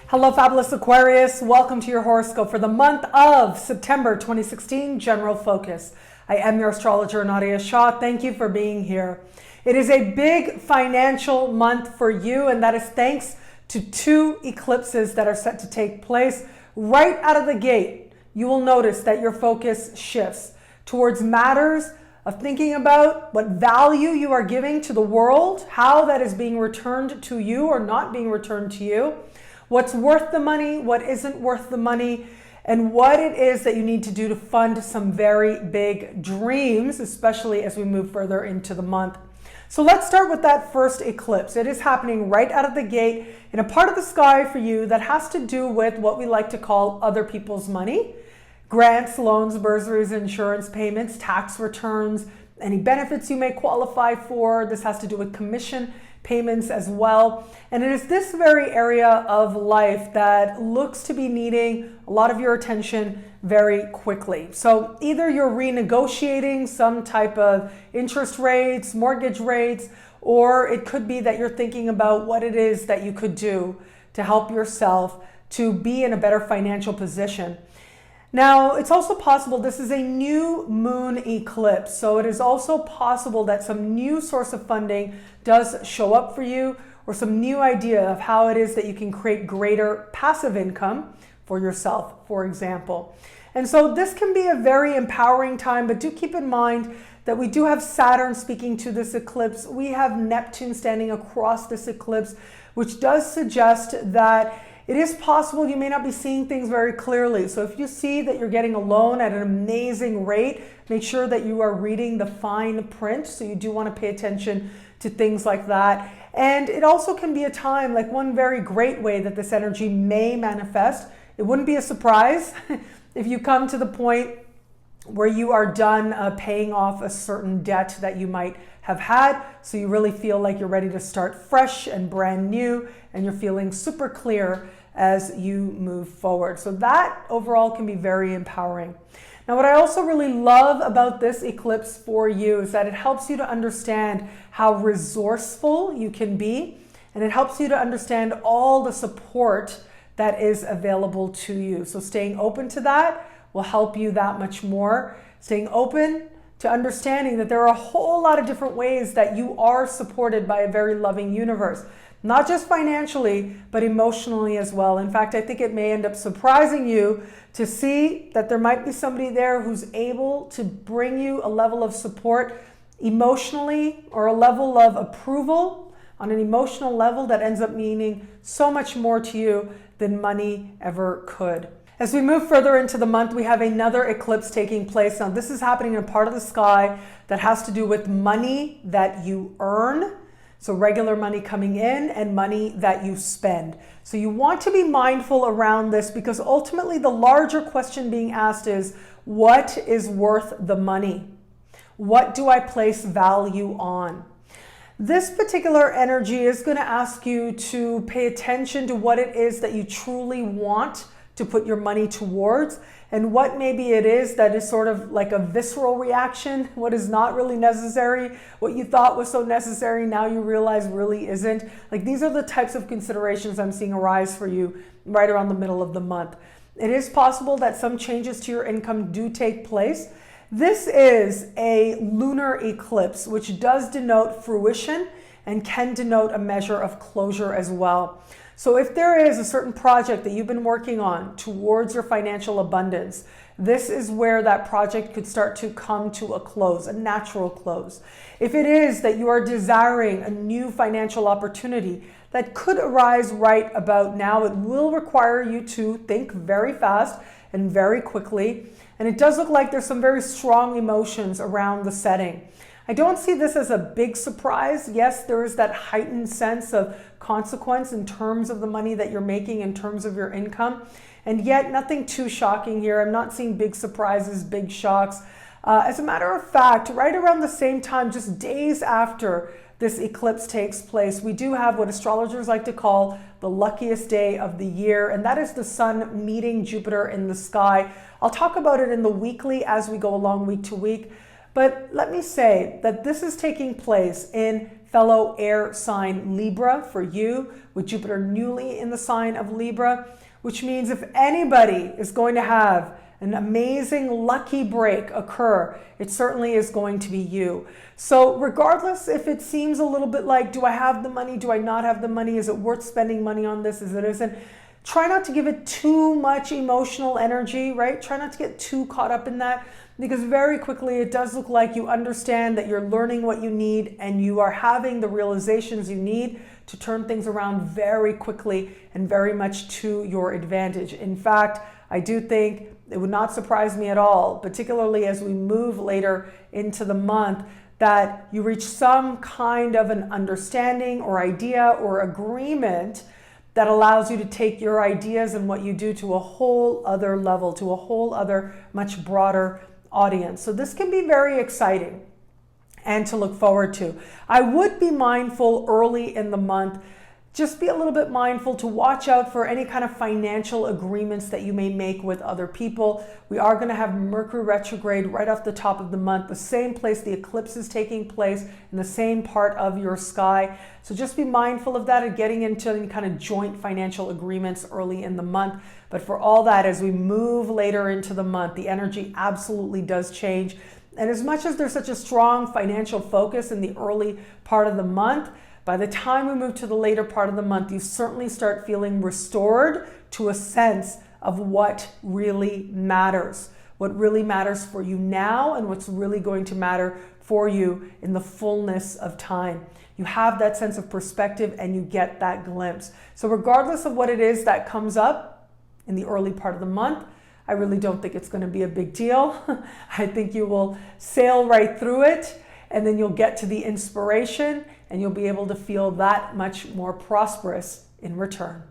Hello, Fabulous Aquarius. Welcome to your horoscope for the month of September 2016, General Focus. I am your astrologer, Nadiya Shah. Thank you for being here. It is a big financial month for you, and that is thanks to two eclipses that are set to take place right out of the gate. You will notice that your focus shifts towards matters of thinking about what value you are giving to the world, how that is being returned to you or not being returned to you, what's worth the money, what isn't worth the money, and what it is that you need to do to fund some very big dreams, especially as we move further into the month. So let's start with that first eclipse. It is happening right out of the gate in a part of the sky for you that has to do with what we like to call other people's money. Grants, loans, bursaries, insurance payments, tax returns, any benefits you may qualify for. This has to do with commission payments as well. And it is this very area of life that looks to be needing a lot of your attention very quickly. So either you're renegotiating some type of interest rates, mortgage rates, or it could be that you're thinking about what it is that you could do to help yourself to be in a better financial position. Now, it's also possible this is a new moon eclipse, so it is also possible that some new source of funding does show up for you, or some new idea of how it is that you can create greater passive income for yourself, for example. And so this can be a very empowering time, but do keep in mind that we do have Saturn speaking to this eclipse. We have Neptune standing across this eclipse, which does suggest that it is possible you may not be seeing things very clearly. So if you see that you're getting a loan at an amazing rate, make sure that you are reading the fine print. So you do want to pay attention to things like that. And it also can be a time, like one very great way that this energy may manifest. It wouldn't be a surprise if you come to the point where you are done paying off a certain debt that you might have had. So you really feel like you're ready to start fresh and brand new, and you're feeling super clear as you move forward. So that overall can be very empowering. Now, what I also really love about this eclipse for you is that it helps you to understand how resourceful you can be, and it helps you to understand all the support that is available to you. So staying open to that will help you that much more. Staying open to understanding that there are a whole lot of different ways that you are supported by a very loving universe. Not just financially, but emotionally as well. In fact, I think it may end up surprising you to see that there might be somebody there who's able to bring you a level of support emotionally, or a level of approval on an emotional level that ends up meaning so much more to you than money ever could. As we move further into the month, we have another eclipse taking place. Now, this is happening in a part of the sky that has to do with money that you earn. So regular money coming in and money that you spend. So you want to be mindful around this, because ultimately the larger question being asked is, what is worth the money? What do I place value on? This particular energy is going to ask you to pay attention to what it is that you truly want to put your money towards, and what maybe it is that is sort of like a visceral reaction, what is not really necessary, what you thought was so necessary, now you realize really isn't. Like, these are the types of considerations I'm seeing arise for you right around the middle of the month. It is possible that some changes to your income do take place. This is a lunar eclipse, which does denote fruition and can denote a measure of closure as well. So if there is a certain project that you've been working on towards your financial abundance, this is where that project could start to come to a close, a natural close. If it is that you are desiring a new financial opportunity that could arise right about now, it will require you to think very fast and very quickly. And it does look like there's some very strong emotions around the setting. I don't see this as a big surprise. Yes, there is that heightened sense of consequence in terms of the money that you're making, in terms of your income. And yet nothing too shocking here. I'm not seeing big surprises, big shocks. As a matter of fact, right around the same time, just days after this eclipse takes place, we do have what astrologers like to call the luckiest day of the year, and that is the sun meeting Jupiter in the sky. I'll talk about it in the weekly as we go along week to week. But let me say that this is taking place in fellow air sign Libra for you, with Jupiter newly in the sign of Libra, which means if anybody is going to have an amazing lucky break occur, it certainly is going to be you. So regardless if it seems a little bit like, do I have the money? Do I not have the money? Is it worth spending money on this? Is it isn't? Try not to give it too much emotional energy, right? Try not to get too caught up in that, because very quickly it does look like you understand that you're learning what you need and you are having the realizations you need to turn things around very quickly and very much to your advantage. In fact, I do think it would not surprise me at all, particularly as we move later into the month, that you reach some kind of an understanding or idea or agreement that allows you to take your ideas and what you do to a whole other level, to a whole other much broader audience. So this can be very exciting and to look forward to. I would be mindful early in the month, just be a little bit mindful to watch out for any kind of financial agreements that you may make with other people. We are going to have Mercury retrograde right off the top of the month, the same place the eclipse is taking place, in the same part of your sky. So just be mindful of that and getting into any kind of joint financial agreements early in the month. But for all that, as we move later into the month, the energy absolutely does change. And as much as there's such a strong financial focus in the early part of the month, by the time we move to the later part of the month, you certainly start feeling restored to a sense of what really matters for you now, and what's really going to matter for you in the fullness of time. You have that sense of perspective and you get that glimpse. So regardless of what it is that comes up in the early part of the month, I really don't think it's going to be a big deal. I think you will sail right through it, and then you'll get to the inspiration and you'll be able to feel that much more prosperous in return.